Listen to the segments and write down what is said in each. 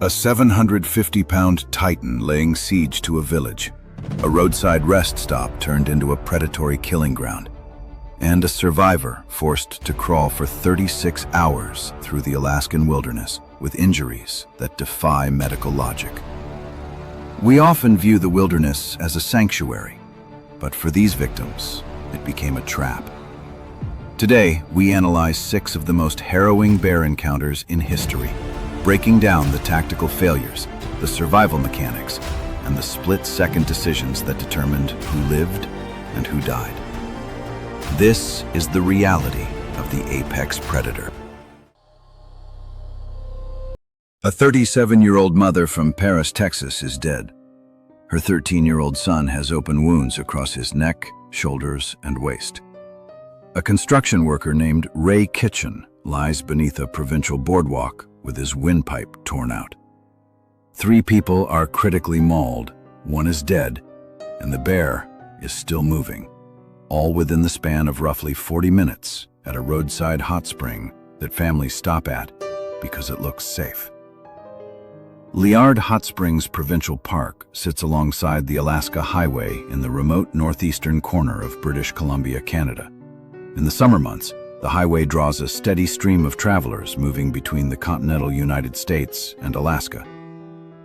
A 750-pound titan laying siege to a village. A roadside rest stop turned into a predatory killing ground. And a survivor forced to crawl for 36 hours through the Alaskan wilderness with injuries that defy medical logic. We often view the wilderness as a sanctuary, but for these victims, it became a trap. Today, we analyze 6 of the most harrowing bear encounters in history, breaking down the tactical failures, the survival mechanics, and the split-second decisions that determined who lived and who died. This is the reality of the apex predator. A 37-year-old mother from Paris, Texas is dead. Her 13-year-old son has open wounds across his neck, shoulders, and waist. A construction worker named Ray Kitchen lies beneath a provincial boardwalk with his windpipe torn out. 3 people are critically mauled, 1 is dead, and the bear is still moving, all within the span of roughly 40 minutes at a roadside hot spring that families stop at because it looks safe. Liard Hot Springs Provincial Park sits alongside the Alaska Highway in the remote northeastern corner of British Columbia, Canada. In the summer months, the highway draws a steady stream of travelers moving between the continental United States and Alaska.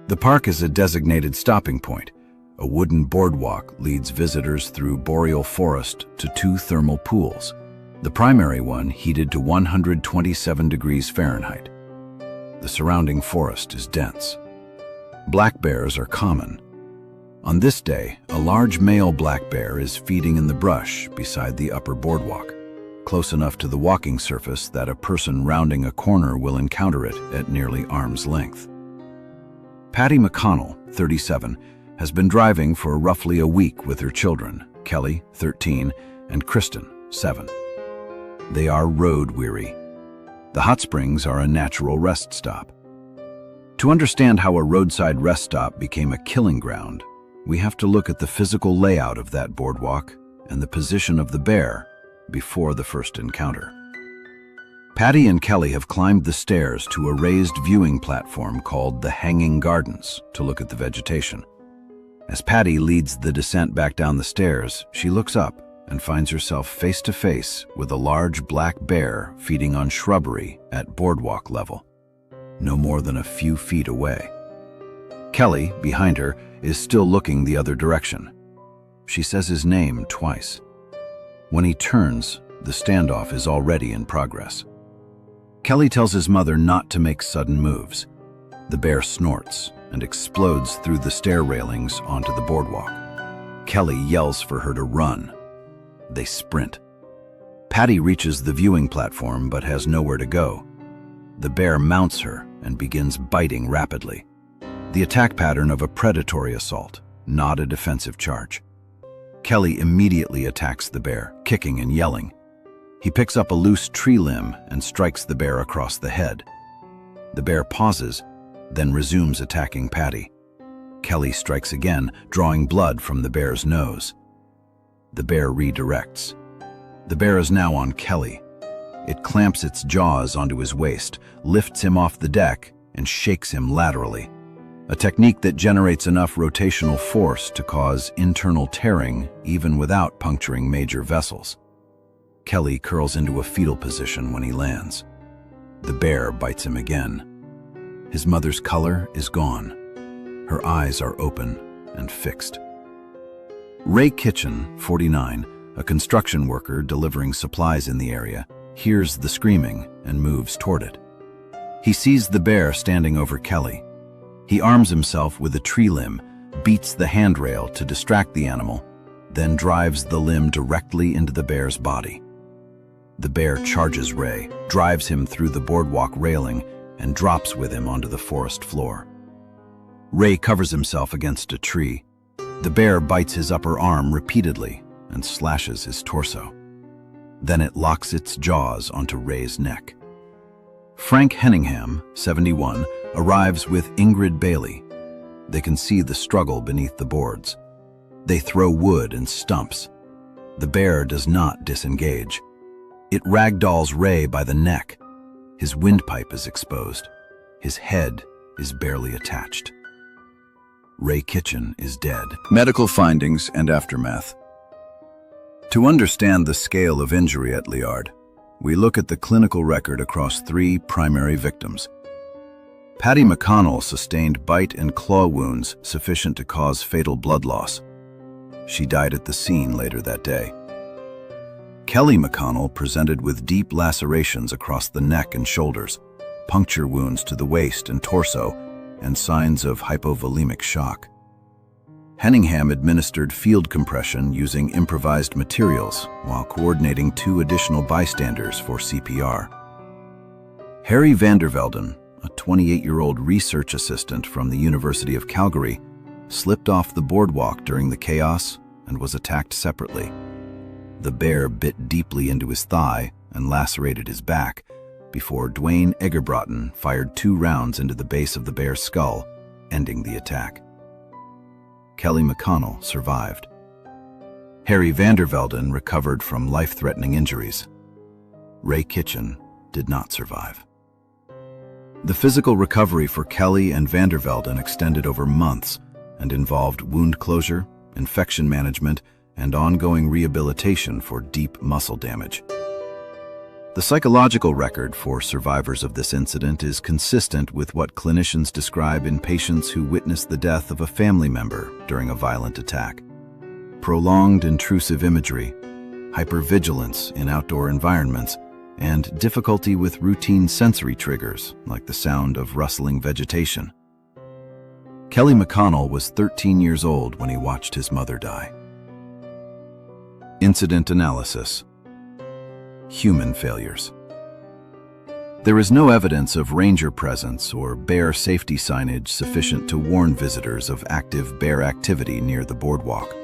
The park is a designated stopping point. A wooden boardwalk leads visitors through boreal forest to 2 thermal pools, the primary one heated to 127 degrees Fahrenheit. The surrounding forest is dense. Black bears are common. On this day, a large male black bear is feeding in the brush beside the upper boardwalk, close enough to the walking surface that a person rounding a corner will encounter it at nearly arm's length. Patty McConnell, 37, has been driving for roughly a week with her children, Kelly, 13, and Kristen, 7. They are road-weary. The hot springs are a natural rest stop. To understand how a roadside rest stop became a killing ground, we have to look at the physical layout of that boardwalk and the position of the bear before the first encounter. Patty and Kelly have climbed the stairs to a raised viewing platform called the Hanging Gardens to look at the vegetation. As Patty leads the descent back down the stairs, she looks up and finds herself face to face with a large black bear feeding on shrubbery at boardwalk level, no more than a few feet away. Kelly, behind her, is still looking the other direction. She says his name twice. When he turns, the standoff is already in progress. Kelly tells his mother not to make sudden moves. The bear snorts and explodes through the stair railings onto the boardwalk. Kelly yells for her to run. They sprint. Patty reaches the viewing platform but has nowhere to go. The bear mounts her and begins biting rapidly. The attack pattern of a predatory assault, not a defensive charge. Kelly immediately attacks the bear, kicking and yelling. He picks up a loose tree limb and strikes the bear across the head. The bear pauses, then resumes attacking Patty. Kelly strikes again, drawing blood from the bear's nose. The bear redirects. The bear is now on Kelly. It clamps its jaws onto his waist, lifts him off the deck, and shakes him laterally, a technique that generates enough rotational force to cause internal tearing even without puncturing major vessels. Kelly curls into a fetal position when he lands. The bear bites him again. His mother's color is gone. Her eyes are open and fixed. Ray Kitchen, 49, a construction worker delivering supplies in the area, hears the screaming and moves toward it. He sees the bear standing over Kelly. He arms himself with a tree limb, beats the handrail to distract the animal, then drives the limb directly into the bear's body. The bear charges Ray, drives him through the boardwalk railing, and drops with him onto the forest floor. Ray covers himself against a tree. The bear bites his upper arm repeatedly and slashes his torso. Then it locks its jaws onto Ray's neck. Frank Henningham, 71, arrives with Ingrid Bailey. They can see the struggle beneath the boards. They throw wood and stumps. The bear does not disengage. It ragdolls Ray by the neck. His windpipe is exposed. His head is barely attached. Ray Kitchen is dead. Medical findings and aftermath. To understand the scale of injury at Liard, we look at the clinical record across 3 primary victims. Patty McConnell sustained bite and claw wounds sufficient to cause fatal blood loss. She died at the scene later that day. Kelly McConnell presented with deep lacerations across the neck and shoulders, puncture wounds to the waist and torso, and signs of hypovolemic shock. Henningham administered field compression using improvised materials while coordinating 2 additional bystanders for CPR. Harry Vandervelden, a 28-year-old research assistant from the University of Calgary, slipped off the boardwalk during the chaos and was attacked separately. The bear bit deeply into his thigh and lacerated his back before Dwayne Egerbrotten fired 2 rounds into the base of the bear's skull, ending the attack. Kelly McConnell survived. Harry Vandervelden recovered from life-threatening injuries. Ray Kitchen did not survive. The physical recovery for Kelly and Vandervelden extended over months and involved wound closure, infection management, and ongoing rehabilitation for deep muscle damage. The psychological record for survivors of this incident is consistent with what clinicians describe in patients who witness the death of a family member during a violent attack. Prolonged intrusive imagery, hypervigilance in outdoor environments, and difficulty with routine sensory triggers like the sound of rustling vegetation. Kelly McConnell was 13 years old when he watched his mother die. Incident analysis. Human failures. There is no evidence of ranger presence or bear safety signage sufficient to warn visitors of active bear activity near the boardwalk.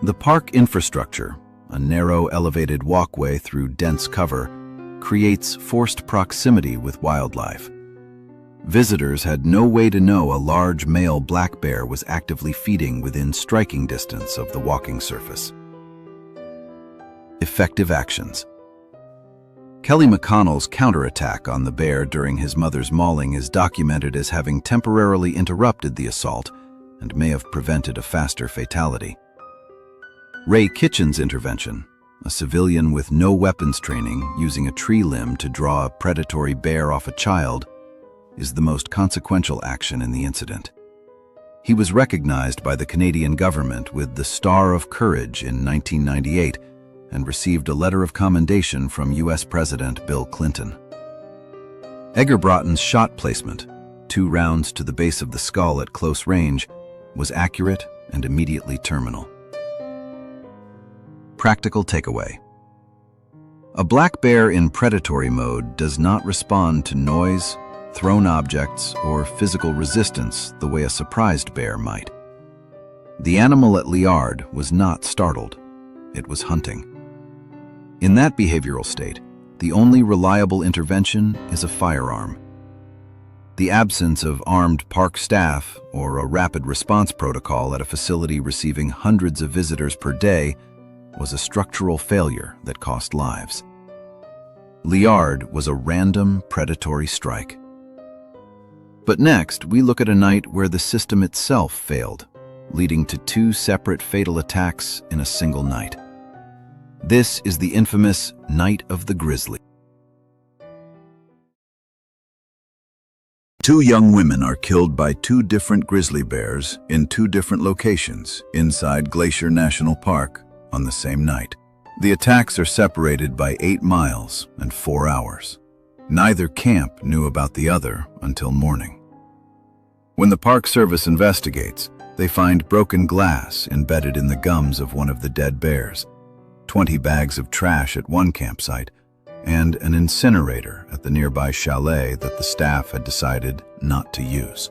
The park infrastructure, a narrow elevated walkway through dense cover, creates forced proximity with wildlife. Visitors had no way to know a large male black bear was actively feeding within striking distance of the walking surface. Effective actions. Kelly McConnell's counterattack on the bear during his mother's mauling is documented as having temporarily interrupted the assault and may have prevented a faster fatality. Ray Kitchen's intervention, a civilian with no weapons training using a tree limb to draw a predatory bear off a child, is the most consequential action in the incident. He was recognized by the Canadian government with the Star of Courage in 1998 and received a letter of commendation from U.S. President Bill Clinton. Egerbrotten's shot placement, 2 rounds to the base of the skull at close range, was accurate and immediately terminal. Practical takeaway. A black bear in predatory mode does not respond to noise, thrown objects, or physical resistance the way a surprised bear might. The animal at Liard was not startled. It was hunting. In that behavioral state, the only reliable intervention is a firearm. The absence of armed park staff or a rapid response protocol at a facility receiving hundreds of visitors per day was a structural failure that cost lives. Liard was a random predatory strike. But next, we look at a night where the system itself failed, leading to 2 separate fatal attacks in a single night. This is the infamous Night of the Grizzly. 2 young women are killed by 2 different grizzly bears in 2 different locations inside Glacier National Park on the same night. The attacks are separated by 8 miles and 4 hours. Neither camp knew about the other until morning. When the Park Service investigates, they find broken glass embedded in the gums of one of the dead bears, 20 bags of trash at one campsite, and an incinerator at the nearby chalet that the staff had decided not to use.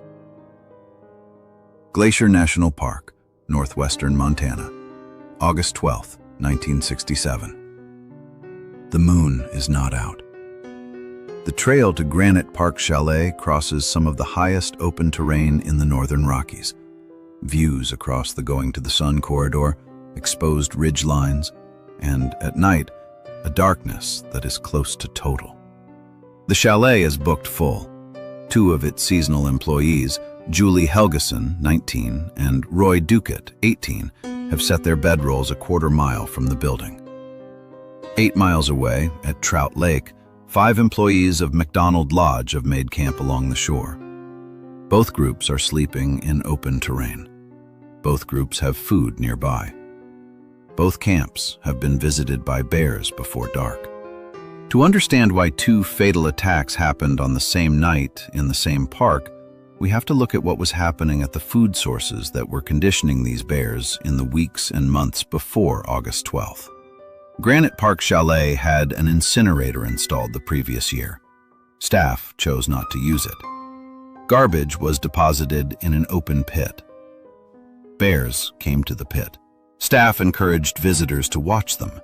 Glacier National Park, northwestern Montana, August 12, 1967. The moon is not out. The trail to Granite Park Chalet crosses some of the highest open terrain in the northern Rockies. Views across the Going to the Sun corridor, exposed ridge lines, and, at night, a darkness that is close to total. The chalet is booked full. Two of its seasonal employees, Julie Helgeson, 19, and Roy Ducat, 18, have set their bedrolls a quarter-mile from the building. 8 miles away, at Trout Lake, 5 employees of McDonald Lodge have made camp along the shore. Both groups are sleeping in open terrain. Both groups have food nearby. Both camps have been visited by bears before dark. To understand why 2 fatal attacks happened on the same night in the same park, we have to look at what was happening at the food sources that were conditioning these bears in the weeks and months before August 12th. Granite Park Chalet had an incinerator installed the previous year. Staff chose not to use it. Garbage was deposited in an open pit. Bears came to the pit. Staff encouraged visitors to watch them.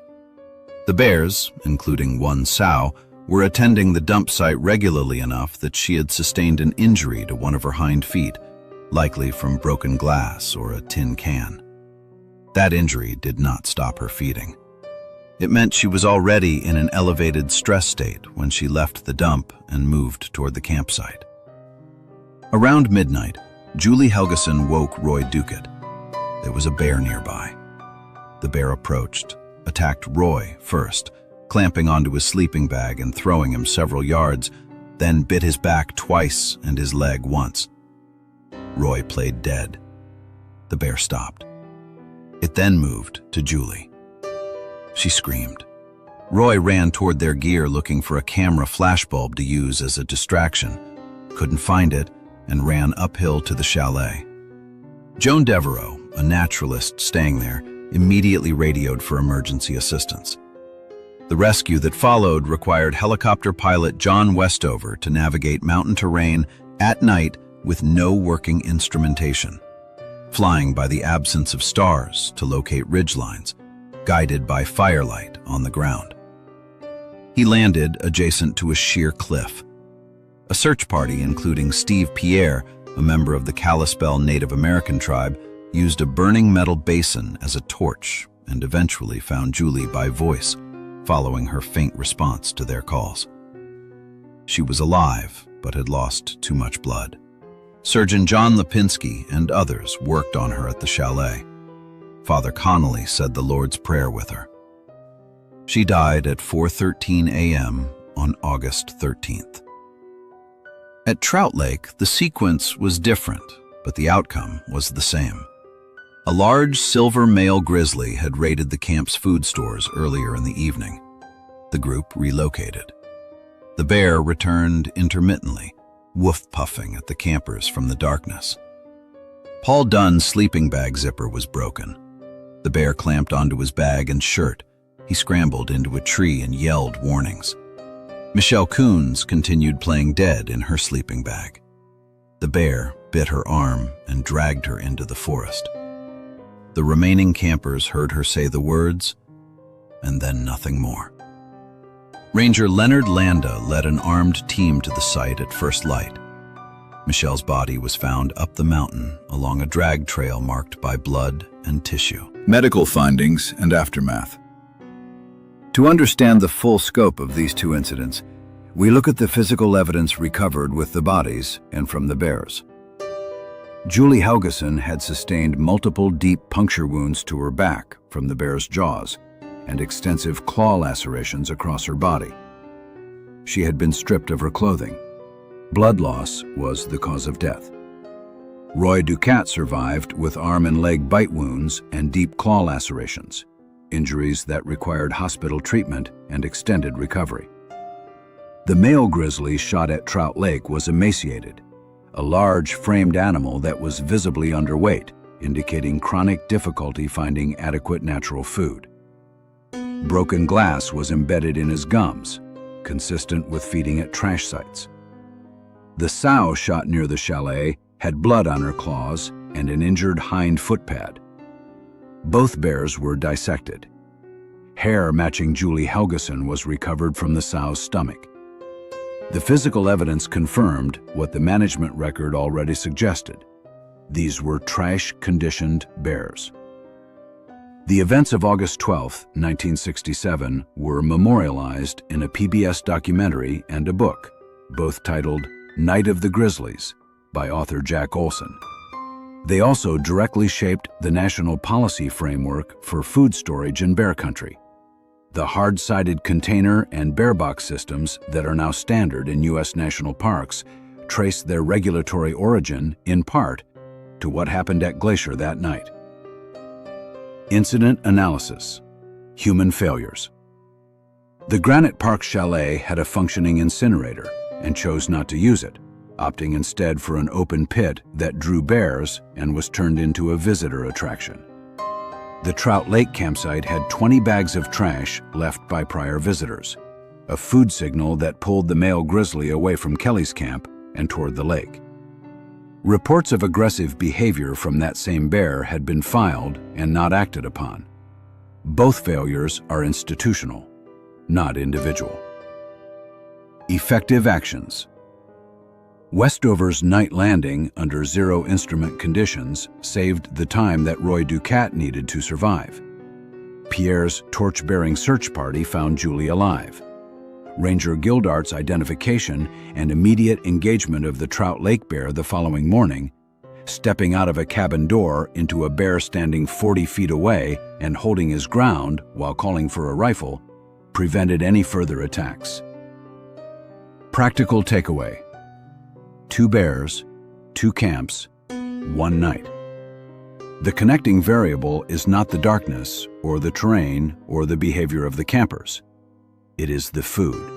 The bears, including one sow, were attending the dump site regularly enough that she had sustained an injury to one of her hind feet, likely from broken glass or a tin can. That injury did not stop her feeding. It meant she was already in an elevated stress state when she left the dump and moved toward the campsite. Around midnight, Julie Helgeson woke Roy Ducat. There was a bear nearby. The bear approached, attacked Roy first, clamping onto his sleeping bag and throwing him several yards, then bit his back twice and his leg once. Roy played dead. The bear stopped. It then moved to Julie. She screamed. Roy ran toward their gear looking for a camera flashbulb to use as a distraction, couldn't find it, and ran uphill to the chalet. Joan Devereaux, a naturalist staying there, immediately radioed for emergency assistance. The rescue that followed required helicopter pilot John Westover to navigate mountain terrain at night with no working instrumentation, flying by the absence of stars to locate ridgelines, guided by firelight on the ground. He landed adjacent to a sheer cliff. A search party, including Steve Pierre, a member of the Kalispel Native American tribe, used a burning metal basin as a torch and eventually found Julie by voice, following her faint response to their calls. She was alive, but had lost too much blood. Surgeon John Lipinski and others worked on her at the chalet. Father Connolly said the Lord's Prayer with her. She died at 4:13 a.m. on August 13th. At Trout Lake, the sequence was different, but the outcome was the same. A large silver male grizzly had raided the camp's food stores earlier in the evening. The group relocated. The bear returned intermittently, woof-puffing at the campers from the darkness. Paul Dunn's sleeping bag zipper was broken. The bear clamped onto his bag and shirt. He scrambled into a tree and yelled warnings. Michelle Coons continued playing dead in her sleeping bag. The bear bit her arm and dragged her into the forest. The remaining campers heard her say the words, and then nothing more. Ranger Leonard Landa led an armed team to the site at first light. Michelle's body was found up the mountain along a drag trail marked by blood and tissue. Medical findings and aftermath. To understand the full scope of these 2 incidents, we look at the physical evidence recovered with the bodies and from the bears. Julie Helgeson had sustained multiple deep puncture wounds to her back from the bear's jaws and extensive claw lacerations across her body. She had been stripped of her clothing. Blood loss was the cause of death. Roy Ducat survived with arm and leg bite wounds and deep claw lacerations, injuries that required hospital treatment and extended recovery. The male grizzly shot at Trout Lake was emaciated, a large framed animal that was visibly underweight, indicating chronic difficulty finding adequate natural food. Broken glass was embedded in his gums, consistent with feeding at trash sites. The sow shot near the chalet had blood on her claws and an injured hind foot pad. Both bears were dissected. Hair matching Julie Helgeson was recovered from the sow's stomach. The physical evidence confirmed what the management record already suggested. These were trash-conditioned bears. The events of August 12, 1967 were memorialized in a PBS documentary and a book, both titled Night of the Grizzlies by author Jack Olson. They also directly shaped the national policy framework for food storage in bear country. The hard-sided container and bear box systems that are now standard in U.S. national parks trace their regulatory origin, in part, to what happened at Glacier that night. Incident analysis. Human failures. The Granite Park Chalet had a functioning incinerator and chose not to use it, opting instead for an open pit that drew bears and was turned into a visitor attraction. The Trout Lake campsite had 20 bags of trash left by prior visitors, a food signal that pulled the male grizzly away from Kelly's camp and toward the lake. Reports of aggressive behavior from that same bear had been filed and not acted upon. Both failures are institutional, not individual. Effective actions. Westover's night landing under zero instrument conditions saved the time that Roy Ducat needed to survive. Pierre's torch-bearing search party found Julie alive. Ranger Gildart's identification and immediate engagement of the Trout Lake bear the following morning, stepping out of a cabin door into a bear standing 40 feet away and holding his ground while calling for a rifle, prevented any further attacks. Practical takeaway. 2 bears, 2 camps, 1 night. The connecting variable is not the darkness or the terrain or the behavior of the campers. It is the food.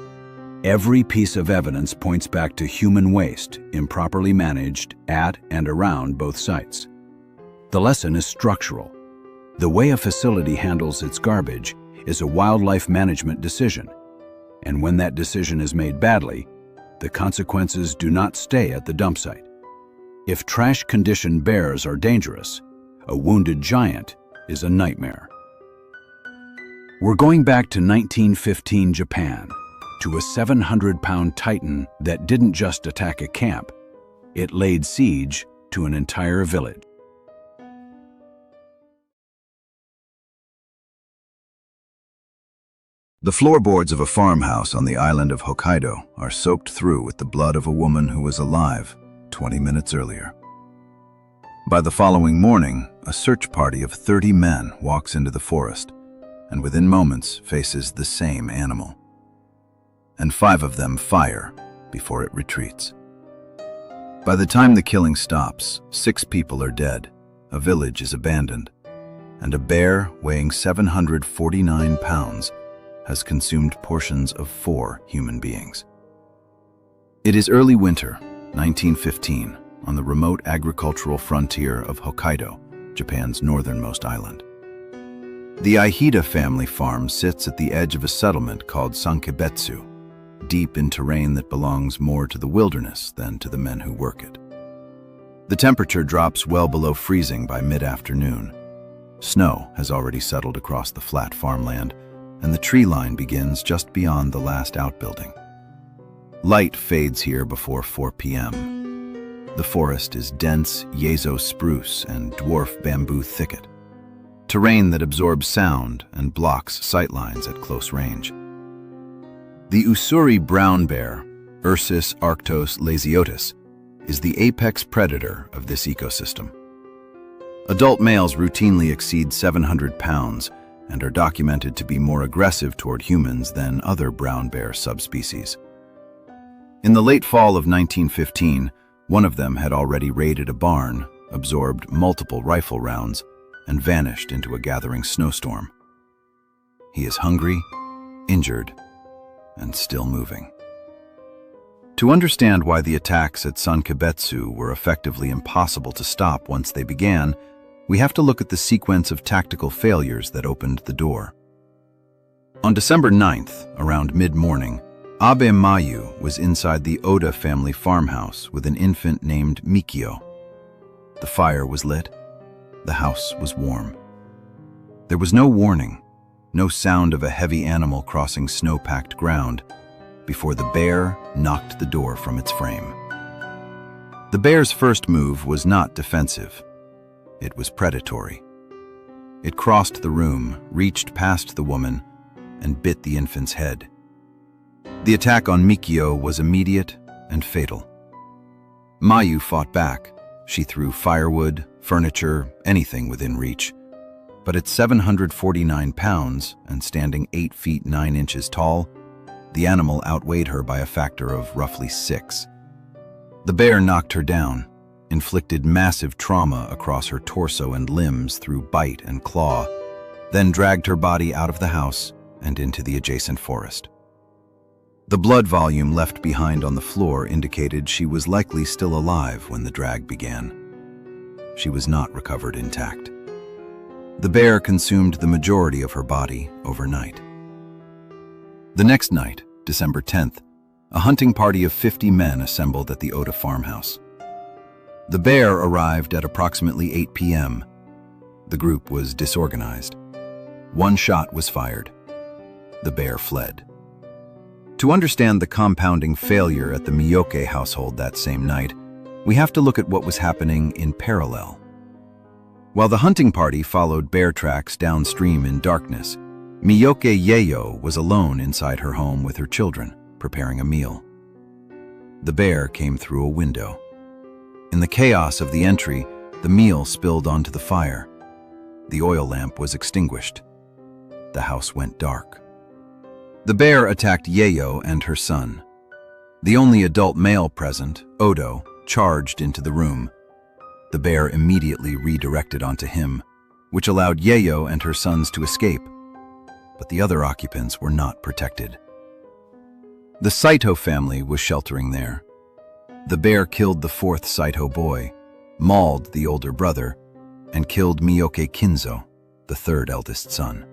Every piece of evidence points back to human waste improperly managed at and around both sites. The lesson is structural. The way a facility handles its garbage is a wildlife management decision, and when that decision is made badly, the consequences do not stay at the dump site. If trash-conditioned bears are dangerous, a wounded giant is a nightmare. We're going back to 1915 Japan, to a 700-pound titan that didn't just attack a camp, it laid siege to an entire village. The floorboards of a farmhouse on the island of Hokkaido are soaked through with the blood of a woman who was alive 20 minutes earlier. By the following morning, a search party of 30 men walks into the forest and within moments faces the same animal. And 5 of them fire before it retreats. By the time the killing stops, 6 people are dead, a village is abandoned, and a bear weighing 749 pounds has consumed portions of 4 human beings. It is early winter, 1915, on the remote agricultural frontier of Hokkaido, Japan's northernmost island. The Aihida family farm sits at the edge of a settlement called Sankebetsu, deep in terrain that belongs more to the wilderness than to the men who work it. The temperature drops well below freezing by mid-afternoon. Snow has already settled across the flat farmland, and the tree line begins just beyond the last outbuilding. Light fades here before 4 p.m. The forest is dense Yezo spruce and dwarf bamboo thicket, terrain that absorbs sound and blocks sightlines at close range. The Ussuri brown bear, Ursus arctos lasiotus, is the apex predator of this ecosystem. Adult males routinely exceed 700 pounds and are documented to be more aggressive toward humans than other brown bear subspecies. In the late fall of 1915, one of them had already raided a barn, absorbed multiple rifle rounds, and vanished into a gathering snowstorm. He is hungry, injured, and still moving. To understand why the attacks at Sankebetsu were effectively impossible to stop once they began, we have to look at the sequence of tactical failures that opened the door. On December 9th, around mid-morning, Abe Mayu was inside the Oda family farmhouse with an infant named Mikio. The fire was lit. The house was warm. There was no warning, no sound of a heavy animal crossing snow-packed ground before the bear knocked the door from its frame. The bear's first move was not defensive. It was predatory. It crossed the room, reached past the woman, and bit the infant's head. The attack on Mikio was immediate and fatal. Mayu fought back. She threw firewood, furniture, anything within reach. But at 749 pounds and standing 8 feet 9 inches tall, the animal outweighed her by a factor of roughly 6. The bear knocked her down, inflicted massive trauma across her torso and limbs through bite and claw, then dragged her body out of the house and into the adjacent forest. The blood volume left behind on the floor indicated she was likely still alive when the drag began. She was not recovered intact. The bear consumed the majority of her body overnight. The next night, December 10th, a hunting party of 50 men assembled at the Oda farmhouse. The bear arrived at approximately 8 p.m. The group was disorganized. One shot was fired. The bear fled. To understand the compounding failure at the Miyoke household that same night, we have to look at what was happening in parallel. While the hunting party followed bear tracks downstream in darkness, Miyoke Yayo was alone inside her home with her children, preparing a meal. The bear came through a window. In the chaos of the entry, the meal spilled onto the fire. The oil lamp was extinguished. The house went dark. The bear attacked Yayo and her son. The only adult male present, Odo, charged into the room. The bear immediately redirected onto him, which allowed Yayo and her sons to escape, but the other occupants were not protected. The Saito family was sheltering there. The bear killed the fourth Saito boy, mauled the older brother, and killed Miyoke Kinzo, the third eldest son.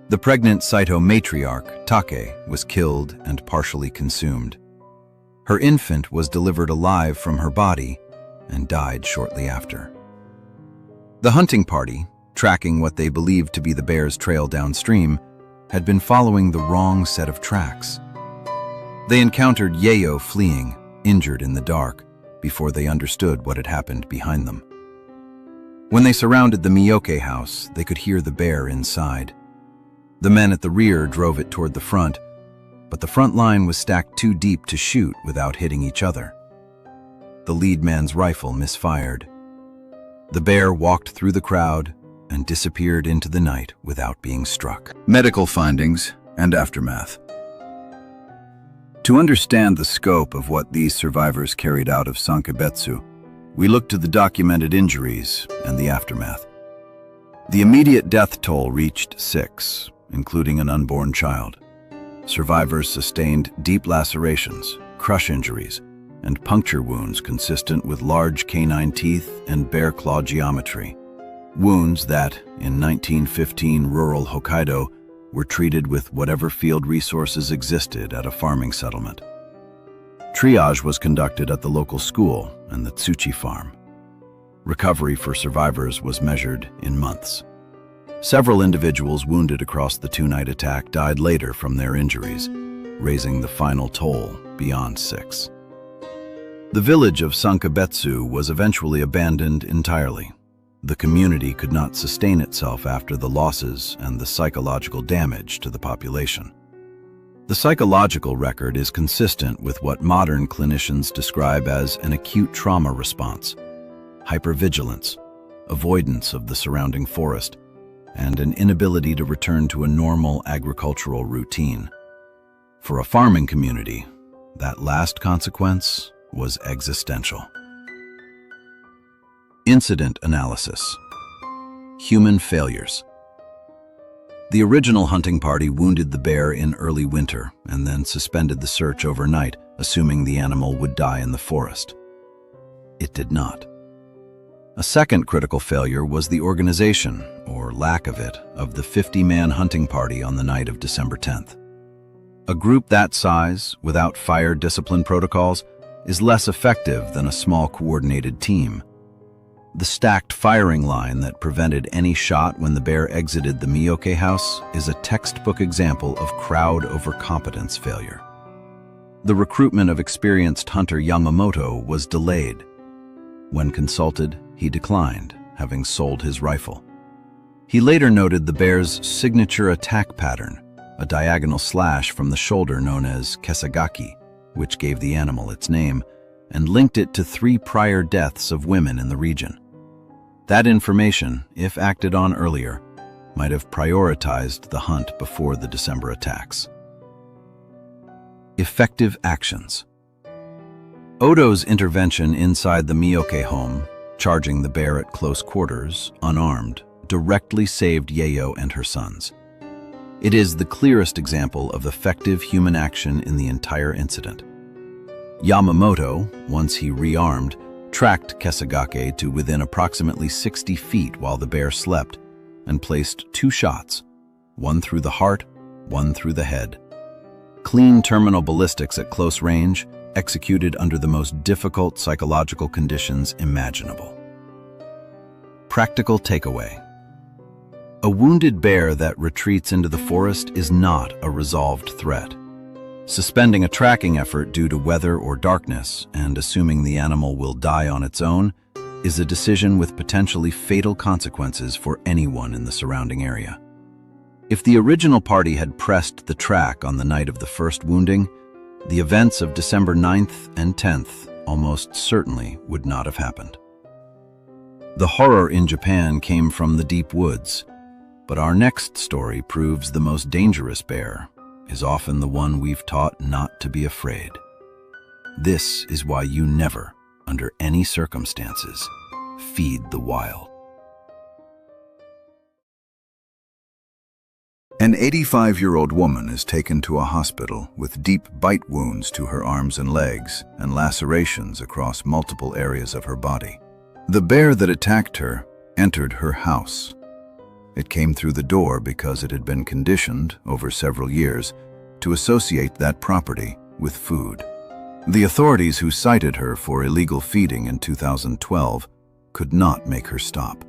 The pregnant Saito matriarch, Take, was killed and partially consumed. Her infant was delivered alive from her body and died shortly after. The hunting party, tracking what they believed to be the bear's trail downstream, had been following the wrong set of tracks. They encountered Yayo fleeing, injured in the dark, before they understood what had happened behind them. When they surrounded the Miyoke house, they could hear the bear inside. The men at the rear drove it toward the front, but the front line was stacked too deep to shoot without hitting each other. The lead man's rifle misfired. The bear walked through the crowd and disappeared into the night without being struck. Medical findings and aftermath. To understand the scope of what these survivors carried out of Sankebetsu, we look to the documented injuries and the aftermath. The immediate death toll reached 6, including an unborn child. Survivors sustained deep lacerations, crush injuries, and puncture wounds consistent with large canine teeth and bear claw geometry. Wounds that, in 1915 rural Hokkaido, were treated with whatever field resources existed at a farming settlement. Triage was conducted at the local school and the Tsuchi farm. Recovery for survivors was measured in months. Several individuals wounded across the two-night attack died later from their injuries, raising the final toll beyond 6. The village of Sankebetsu was eventually abandoned entirely. The community could not sustain itself after the losses and the psychological damage to the population. The psychological record is consistent with what modern clinicians describe as an acute trauma response: hypervigilance, avoidance of the surrounding forest, and an inability to return to a normal agricultural routine. For a farming community, that last consequence was existential. Incident analysis. Human failures. The original hunting party wounded the bear in early winter and then suspended the search overnight, assuming the animal would die in the forest. It did not. A second critical failure was the organization, or lack of it, of the 50-man hunting party on the night of December 10th. A group that size, without fire discipline protocols, is less effective than a small coordinated team. The stacked firing line that prevented any shot when the bear exited the Miyoke house is a textbook example of crowd over competence failure. The recruitment of experienced hunter Yamamoto was delayed. When consulted, he declined, having sold his rifle. He later noted the bear's signature attack pattern, a diagonal slash from the shoulder known as kesagaki, which gave the animal its name, and linked it to 3 prior deaths of women in the region. That information, if acted on earlier, might have prioritized the hunt before the December attacks. Effective actions. Odo's intervention inside the Miyoke home, charging the bear at close quarters, unarmed, directly saved Yayo and her sons. It is the clearest example of effective human action in the entire incident. Yamamoto, once he rearmed, tracked Kesagake to within approximately 60 feet while the bear slept and placed 2 shots, one through the heart, one through the head. Clean terminal ballistics at close range, executed under the most difficult psychological conditions imaginable. Practical takeaway. A wounded bear that retreats into the forest is not a resolved threat. Suspending a tracking effort due to weather or darkness and assuming the animal will die on its own is a decision with potentially fatal consequences for anyone in the surrounding area. If the original party had pressed the track on the night of the first wounding, the events of December 9th and 10th almost certainly would not have happened. The horror in Japan came from the deep woods, but our next story proves the most dangerous bear is often the one we've taught not to be afraid. This is why you never, under any circumstances, feed the wild. An 85-year-old woman is taken to a hospital with deep bite wounds to her arms and legs and lacerations across multiple areas of her body. The bear that attacked her entered her house. It came through the door because it had been conditioned, over several years, to associate that property with food. The authorities who cited her for illegal feeding in 2012 could not make her stop.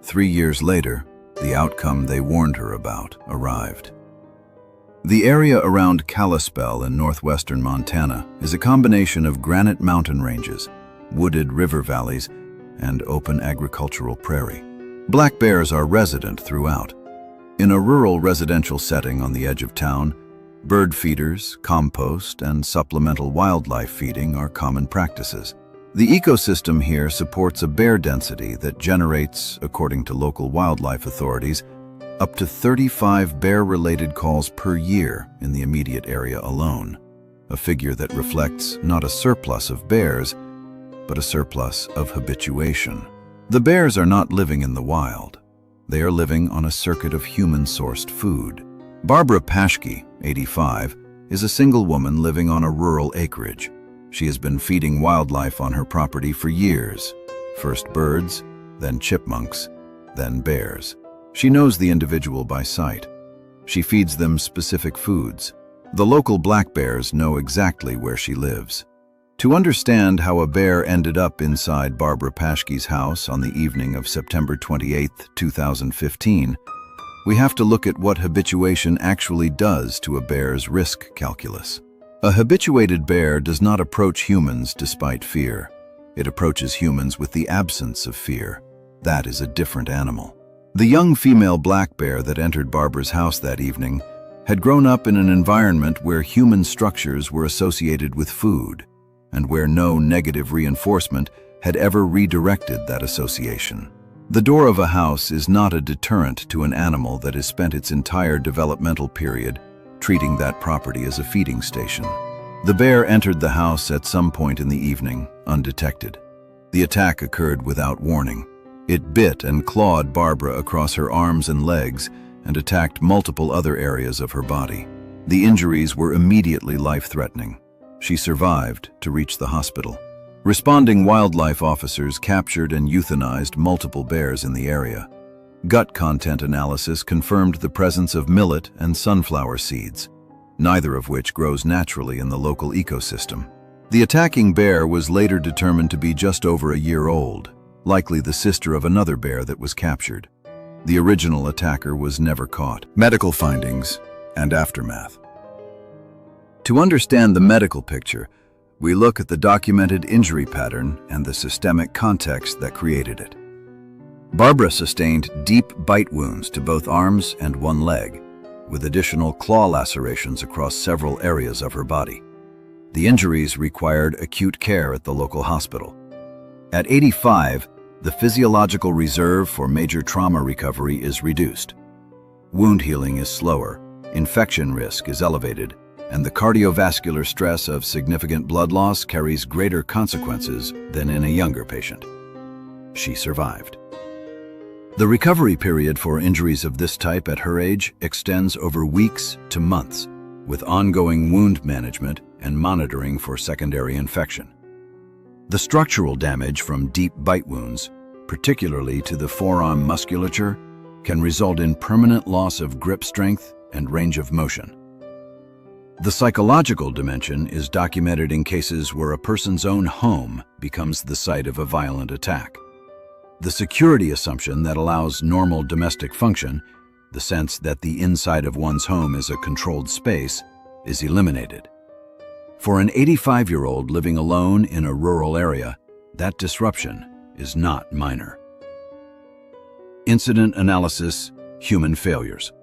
3 years later, the outcome they warned her about arrived. The area around Kalispell in northwestern Montana is a combination of granite mountain ranges, wooded river valleys, and open agricultural prairie. Black bears are resident throughout. In a rural residential setting on the edge of town, bird feeders, compost, and supplemental wildlife feeding are common practices. The ecosystem here supports a bear density that generates, according to local wildlife authorities, up to 35 bear-related calls per year in the immediate area alone, a figure that reflects not a surplus of bears, but a surplus of habituation. The bears are not living in the wild. They are living on a circuit of human-sourced food. Barbara Paschke, 85, is a single woman living on a rural acreage. She has been feeding wildlife on her property for years. First birds, then chipmunks, then bears. She knows the individual by sight. She feeds them specific foods. The local black bears know exactly where she lives. To understand how a bear ended up inside Barbara Paschke's house on the evening of September 28, 2015, we have to look at what habituation actually does to a bear's risk calculus. A habituated bear does not approach humans despite fear. It approaches humans with the absence of fear. That is a different animal. The young female black bear that entered Barbara's house that evening had grown up in an environment where human structures were associated with food, and where no negative reinforcement had ever redirected that association. The door of a house is not a deterrent to an animal that has spent its entire developmental period treating that property as a feeding station. The bear entered the house at some point in the evening, undetected. The attack occurred without warning. It bit and clawed Barbara across her arms and legs and attacked multiple other areas of her body. The injuries were immediately life-threatening. She survived to reach the hospital. Responding wildlife officers captured and euthanized multiple bears in the area. Gut content analysis confirmed the presence of millet and sunflower seeds, neither of which grows naturally in the local ecosystem. The attacking bear was later determined to be just over a year old, likely the sister of another bear that was captured. The original attacker was never caught. Medical findings and aftermath. To understand the medical picture, we look at the documented injury pattern and the systemic context that created it. Barbara sustained deep bite wounds to both arms and one leg, with additional claw lacerations across several areas of her body. The injuries required acute care at the local hospital. At 85, the physiological reserve for major trauma recovery is reduced. Wound healing is slower, infection risk is elevated, and the cardiovascular stress of significant blood loss carries greater consequences than in a younger patient. She survived. The recovery period for injuries of this type at her age extends over weeks to months, with ongoing wound management and monitoring for secondary infection. The structural damage from deep bite wounds, particularly to the forearm musculature, can result in permanent loss of grip strength and range of motion. The psychological dimension is documented in cases where a person's own home becomes the site of a violent attack. The security assumption that allows normal domestic function, the sense that the inside of one's home is a controlled space, is eliminated. For an 85-year-old living alone in a rural area, that disruption is not minor. Incident analysis, human failures.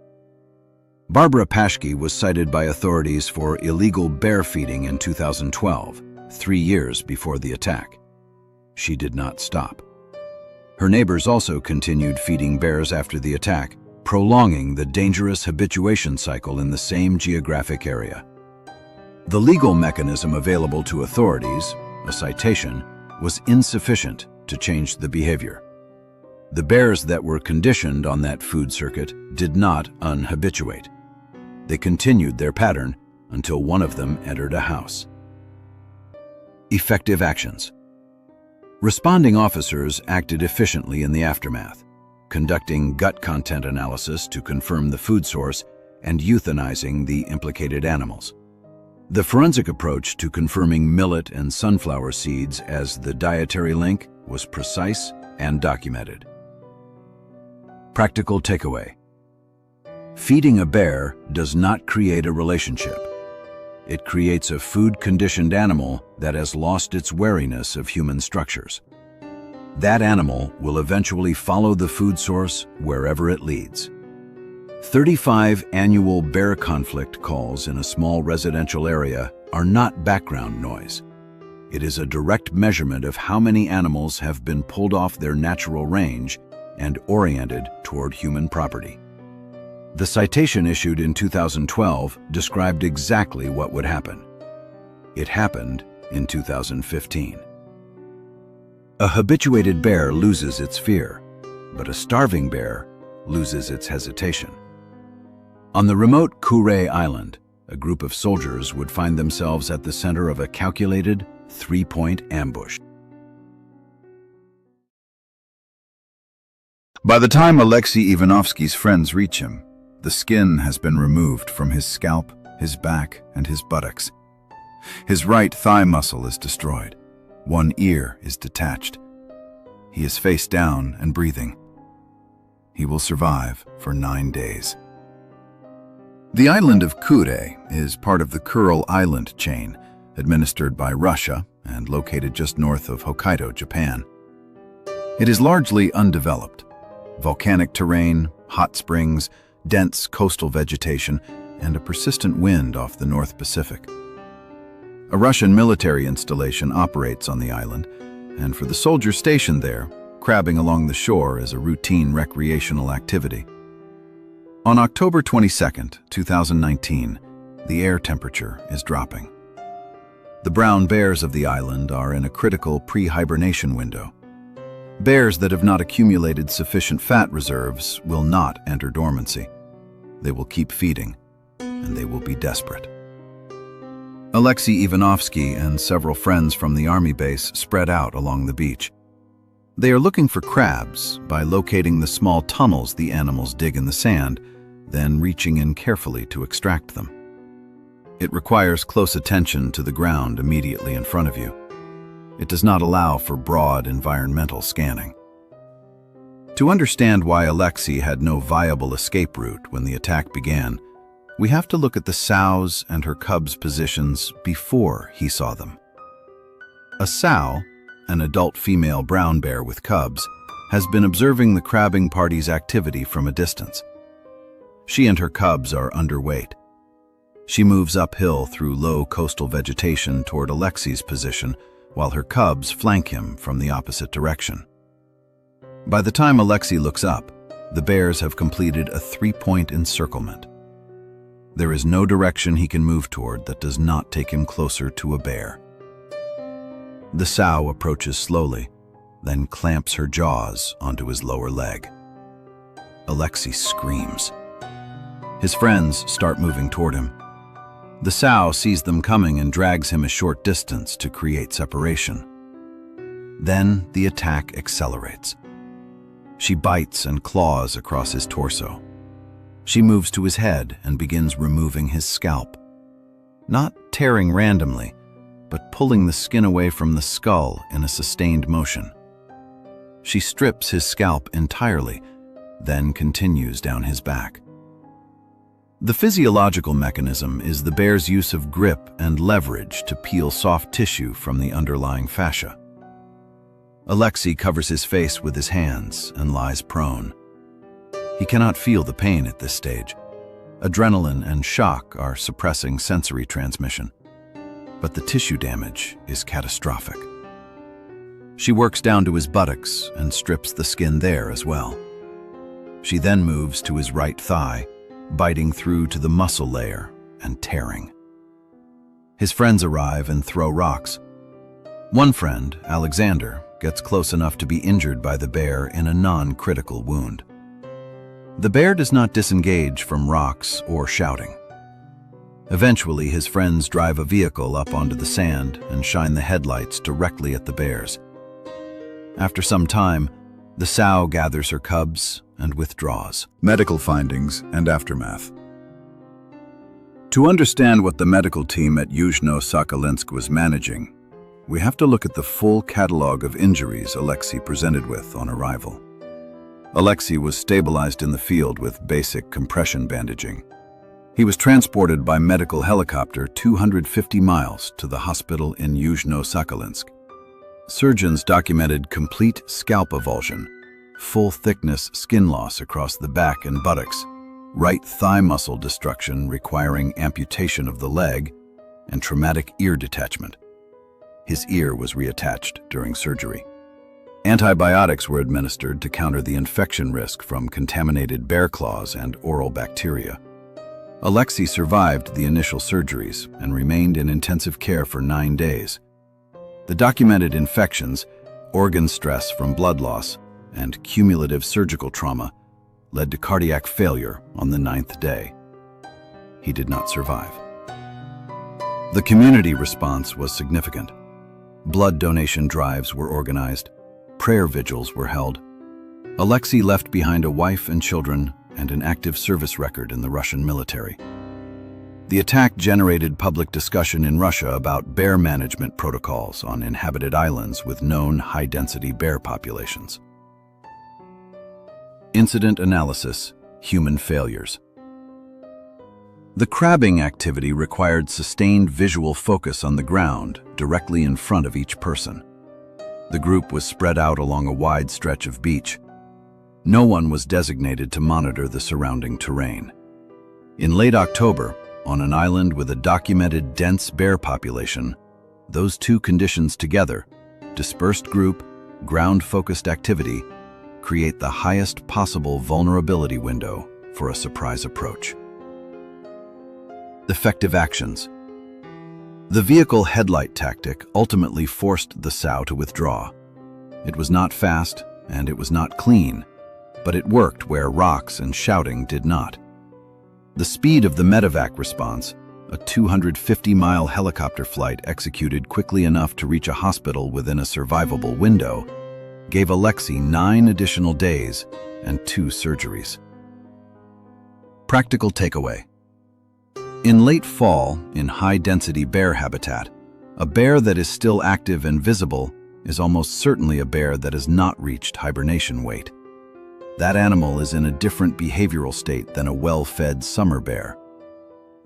Barbara Paschke was cited by authorities for illegal bear feeding in 2012, 3 years before the attack. She did not stop. Her neighbors also continued feeding bears after the attack, prolonging the dangerous habituation cycle in the same geographic area. The legal mechanism available to authorities, a citation, was insufficient to change the behavior. The bears that were conditioned on that food circuit did not unhabituate. They continued their pattern until one of them entered a house. Effective actions. Responding officers acted efficiently in the aftermath, conducting gut content analysis to confirm the food source and euthanizing the implicated animals. The forensic approach to confirming millet and sunflower seeds as the dietary link was precise and documented. Practical takeaway. Feeding a bear does not create a relationship. It creates a food-conditioned animal that has lost its wariness of human structures. That animal will eventually follow the food source wherever it leads. 35 annual bear conflict calls in a small residential area are not background noise. It is a direct measurement of how many animals have been pulled off their natural range and oriented toward human property. The citation issued in 2012 described exactly what would happen. It happened in 2015. A habituated bear loses its fear, but a starving bear loses its hesitation. On the remote Kure Island, a group of soldiers would find themselves at the center of a calculated three-point ambush. By the time Alexi Ivanovsky's friends reach him, the skin has been removed from his scalp, his back, and his buttocks. His right thigh muscle is destroyed. One ear is detached. He is face down and breathing. He will survive for 9 days. The island of Kure is part of the Kuril Island chain, administered by Russia and located just north of Hokkaido, Japan. It is largely undeveloped. Volcanic terrain, hot springs, dense coastal vegetation, and a persistent wind off the North Pacific. A Russian military installation operates on the island, and for the soldiers stationed there, crabbing along the shore is a routine recreational activity. On October 22, 2019, the air temperature is dropping. The brown bears of the island are in a critical pre-hibernation window. Bears that have not accumulated sufficient fat reserves will not enter dormancy. They will keep feeding, and they will be desperate. Alexi Ivanovsky and several friends from the army base spread out along the beach. They are looking for crabs by locating the small tunnels the animals dig in the sand, then reaching in carefully to extract them. It requires close attention to the ground immediately in front of you. It does not allow for broad environmental scanning. To understand why Alexi had no viable escape route when the attack began, we have to look at the sow's and her cub's positions before he saw them. A sow, an adult female brown bear with cubs, has been observing the crabbing party's activity from a distance. She and her cubs are underweight. She moves uphill through low coastal vegetation toward Alexi's position, while her cubs flank him from the opposite direction. By the time Alexi looks up, the bears have completed a 3-point encirclement. There is no direction he can move toward that does not take him closer to a bear. The sow approaches slowly, then clamps her jaws onto his lower leg. Alexi screams. His friends start moving toward him. The sow sees them coming and drags him a short distance to create separation. Then the attack accelerates. She bites and claws across his torso. She moves to his head and begins removing his scalp. Not tearing randomly, but pulling the skin away from the skull in a sustained motion. She strips his scalp entirely, then continues down his back. The physiological mechanism is the bear's use of grip and leverage to peel soft tissue from the underlying fascia. Alexi covers his face with his hands and lies prone. He cannot feel the pain at this stage. Adrenaline and shock are suppressing sensory transmission, but the tissue damage is catastrophic. She works down to his buttocks and strips the skin there as well. She then moves to his right thigh, biting through to the muscle layer and tearing. His friends arrive and throw rocks. One friend, Alexander, gets close enough to be injured by the bear in a non-critical wound. The bear does not disengage from rocks or shouting. Eventually, his friends drive a vehicle up onto the sand and shine the headlights directly at the bears. After some time, the sow gathers her cubs and withdraws. Medical findings and aftermath. To understand what the medical team at Yuzhno-Sakhalinsk was managing, we have to look at the full catalog of injuries Alexi presented with on arrival. Alexi was stabilized in the field with basic compression bandaging. He was transported by medical helicopter 250 miles to the hospital in Yuzhno-Sakhalinsk. Surgeons documented complete scalp avulsion, full-thickness skin loss across the back and buttocks, right thigh muscle destruction requiring amputation of the leg, and traumatic ear detachment. His ear was reattached during surgery. Antibiotics were administered to counter the infection risk from contaminated bear claws and oral bacteria. Alexi survived the initial surgeries and remained in intensive care for 9 days. The documented infections, organ stress from blood loss, and cumulative surgical trauma led to cardiac failure on the 9th day. He did not survive. The community response was significant. Blood donation drives were organized. Prayer vigils were held. Alexi left behind a wife and children and an active service record in the Russian military. The attack generated public discussion in Russia about bear management protocols on inhabited islands with known high-density bear populations. Incident analysis, human failures. The crabbing activity required sustained visual focus on the ground directly in front of each person. The group was spread out along a wide stretch of beach. No one was designated to monitor the surrounding terrain. In late October, on an island with a documented dense bear population, those two conditions together, dispersed group, ground-focused activity, create the highest possible vulnerability window for a surprise approach. Effective actions. The vehicle headlight tactic ultimately forced the sow to withdraw. It was not fast and it was not clean, but it worked where rocks and shouting did not. The speed of the medevac response, a 250-mile helicopter flight executed quickly enough to reach a hospital within a survivable window, gave Alexi 9 additional days and 2 surgeries. Practical takeaway. In late fall, in high-density bear habitat, a bear that is still active and visible is almost certainly a bear that has not reached hibernation weight. That animal is in a different behavioral state than a well-fed summer bear.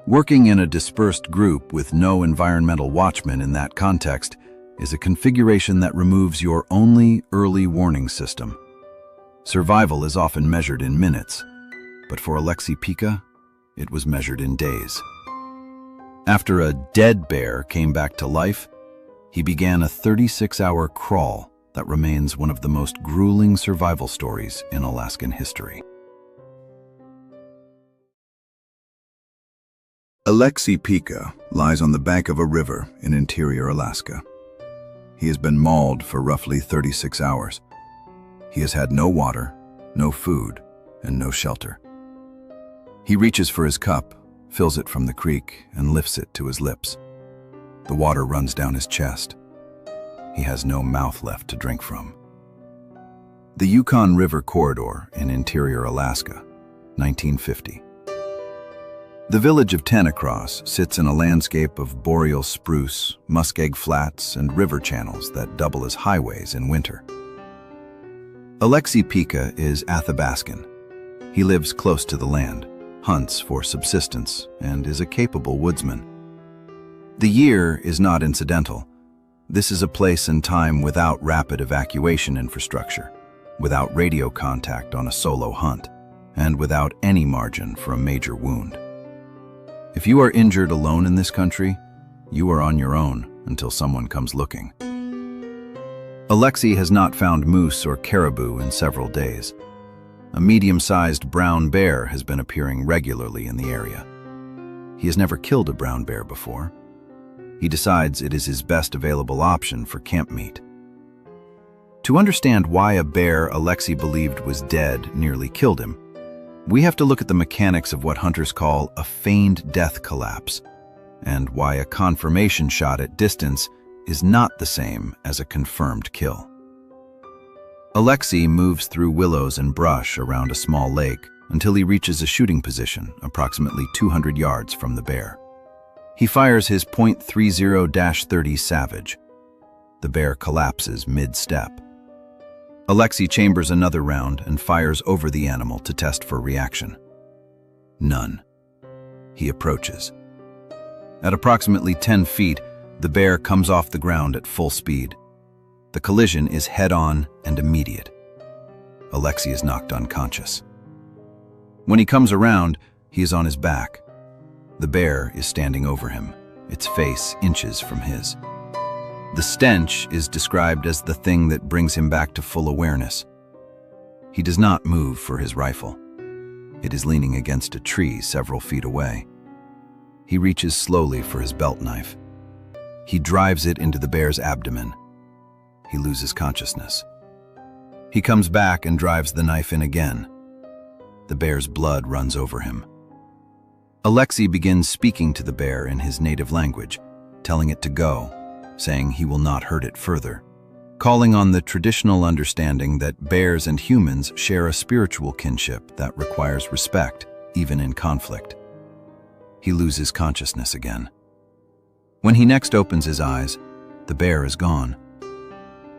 Working in a dispersed group with no environmental watchman in that context is a configuration that removes your only early warning system. Survival is often measured in minutes, but for Alexi Pika, it was measured in days. After a dead bear came back to life, he began a 36-hour crawl that remains one of the most grueling survival stories in Alaskan history. Alexi Pika lies on the bank of a river in interior Alaska. He has been mauled for roughly 36 hours. He has had no water, no food, and no shelter. He reaches for his cup, fills it from the creek, and lifts it to his lips. The water runs down his chest. He has no mouth left to drink from. The Yukon River Corridor in interior Alaska, 1950. The village of Tanacross sits in a landscape of boreal spruce, muskeg flats, and river channels that double as highways in winter. Alexi Pika is Athabascan. He lives close to the land, hunts for subsistence, and is a capable woodsman. The year is not incidental. This is a place and time without rapid evacuation infrastructure, without radio contact on a solo hunt, and without any margin for a major wound. If you are injured alone in this country, you are on your own until someone comes looking. Alexi has not found moose or caribou in several days. A medium-sized brown bear has been appearing regularly in the area. He has never killed a brown bear before. He decides it is his best available option for camp meat. To understand why a bear Alexi believed was dead nearly killed him, we have to look at the mechanics of what hunters call a feigned death collapse, and why a confirmation shot at distance is not the same as a confirmed kill. Alexi moves through willows and brush around a small lake until he reaches a shooting position approximately 200 yards from the bear. He fires his .30-30 Savage. The bear collapses mid-step. Alexi chambers another round and fires over the animal to test for reaction. None. He approaches. At approximately 10 feet, the bear comes off the ground at full speed. The collision is head-on and immediate. Alexi is knocked unconscious. When he comes around, he is on his back. The bear is standing over him, its face inches from his. The stench is described as the thing that brings him back to full awareness. He does not move for his rifle. It is leaning against a tree several feet away. He reaches slowly for his belt knife. He drives it into the bear's abdomen. He loses consciousness. He comes back and drives the knife in again. The bear's blood runs over him. Alexi begins speaking to the bear in his native language, telling it to go, saying he will not hurt it further, calling on the traditional understanding that bears and humans share a spiritual kinship that requires respect, even in conflict. He loses consciousness again. When he next opens his eyes, the bear is gone.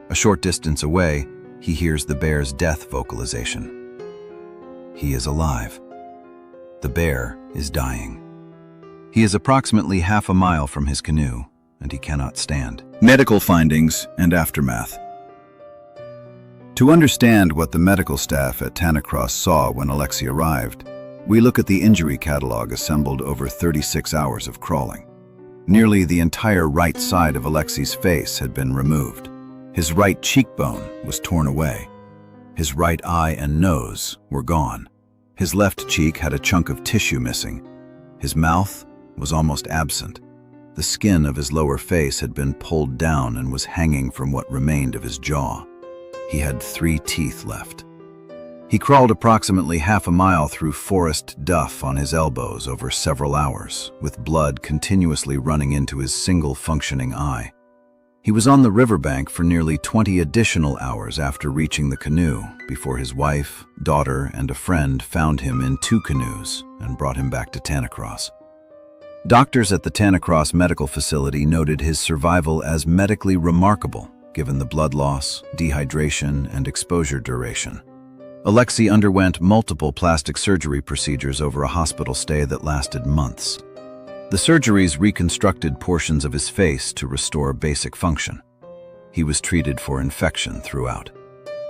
A short distance away, he hears the bear's death vocalization. He is alive. The bear is dying. He is approximately half a mile from his canoe, and he cannot stand. Medical findings and aftermath. To understand what the medical staff at Tanacross saw when Alexi arrived, we look at the injury catalog assembled over 36 hours of crawling. Nearly the entire right side of Alexi's face had been removed. His right cheekbone was torn away. His right eye and nose were gone. His left cheek had a chunk of tissue missing. His mouth was almost absent. The skin of his lower face had been pulled down and was hanging from what remained of his jaw. He had 3 teeth left. He crawled approximately half a mile through forest duff on his elbows over several hours, with blood continuously running into his single functioning eye. He was on the riverbank for nearly 20 additional hours after reaching the canoe, before his wife, daughter, and a friend found him in 2 canoes and brought him back to Tanacross. Doctors at the Tanacross Medical Facility noted his survival as medically remarkable, given the blood loss, dehydration, and exposure duration. Alexi underwent multiple plastic surgery procedures over a hospital stay that lasted months. The surgeries reconstructed portions of his face to restore basic function. He was treated for infection throughout.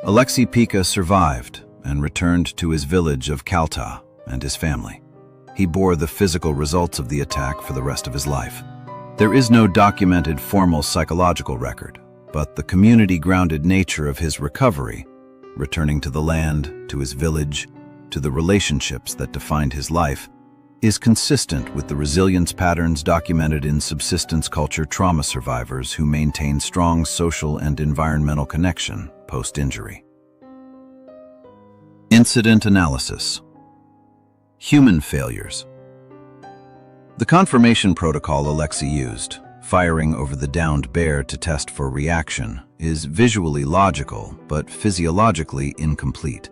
Alexi Pika survived and returned to his village of Kalta and his family. He bore the physical results of the attack for the rest of his life. There is no documented formal psychological record, but the community-grounded nature of his recovery, returning to the land, to his village, to the relationships that defined his life, is consistent with the resilience patterns documented in subsistence culture trauma survivors who maintain strong social and environmental connection post-injury. Incident analysis. Human failures. The confirmation protocol Alexi used, firing over the downed bear to test for reaction, is visually logical but physiologically incomplete.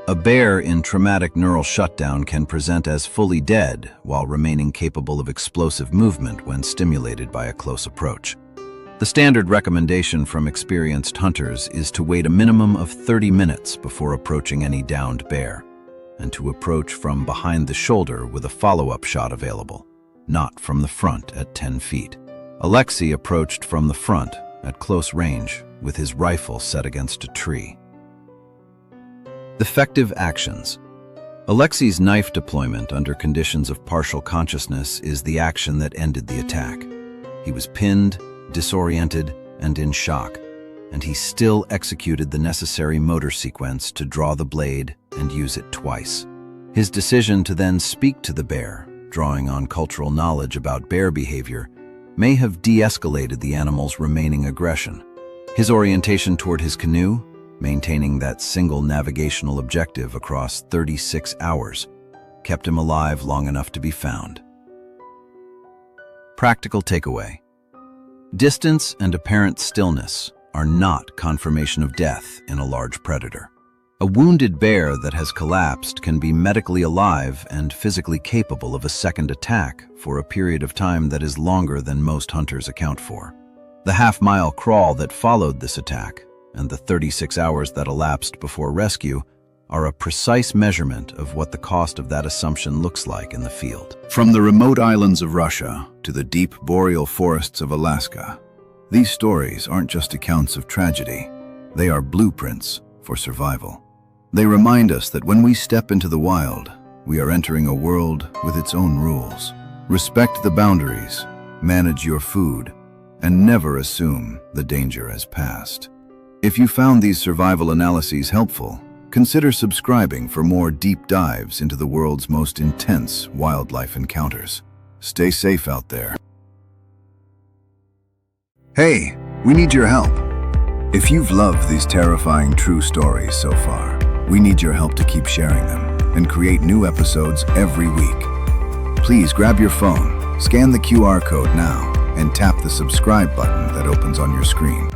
A bear in traumatic neural shutdown can present as fully dead while remaining capable of explosive movement when stimulated by a close approach. The standard recommendation from experienced hunters is to wait a minimum of 30 minutes before approaching any downed bear, and to approach from behind the shoulder with a follow-up shot available, not from the front at 10 feet. Alexi approached from the front at close range with his rifle set against a tree. Effective actions. Alexi's knife deployment under conditions of partial consciousness is the action that ended the attack. He was pinned, disoriented, and in shock, and he still executed the necessary motor sequence to draw the blade and use it twice. His decision to then speak to the bear, drawing on cultural knowledge about bear behavior, may have de-escalated the animal's remaining aggression. His orientation toward his canoe, maintaining that single navigational objective across 36 hours, kept him alive long enough to be found. Practical takeaway. Distance and apparent stillness are not confirmation of death in a large predator. A wounded bear that has collapsed can be medically alive and physically capable of a second attack for a period of time that is longer than most hunters account for. The half-mile crawl that followed this attack and the 36 hours that elapsed before rescue are a precise measurement of what the cost of that assumption looks like in the field. From the remote islands of Russia to the deep boreal forests of Alaska, these stories aren't just accounts of tragedy, they are blueprints for survival. They remind us that when we step into the wild, we are entering a world with its own rules. Respect the boundaries, manage your food, and never assume the danger has passed. If you found these survival analyses helpful, consider subscribing for more deep dives into the world's most intense wildlife encounters. Stay safe out there. Hey, we need your help. If you've loved these terrifying true stories so far, we need your help to keep sharing them and create new episodes every week. Please grab your phone, scan the QR code now, and tap the subscribe button that opens on your screen.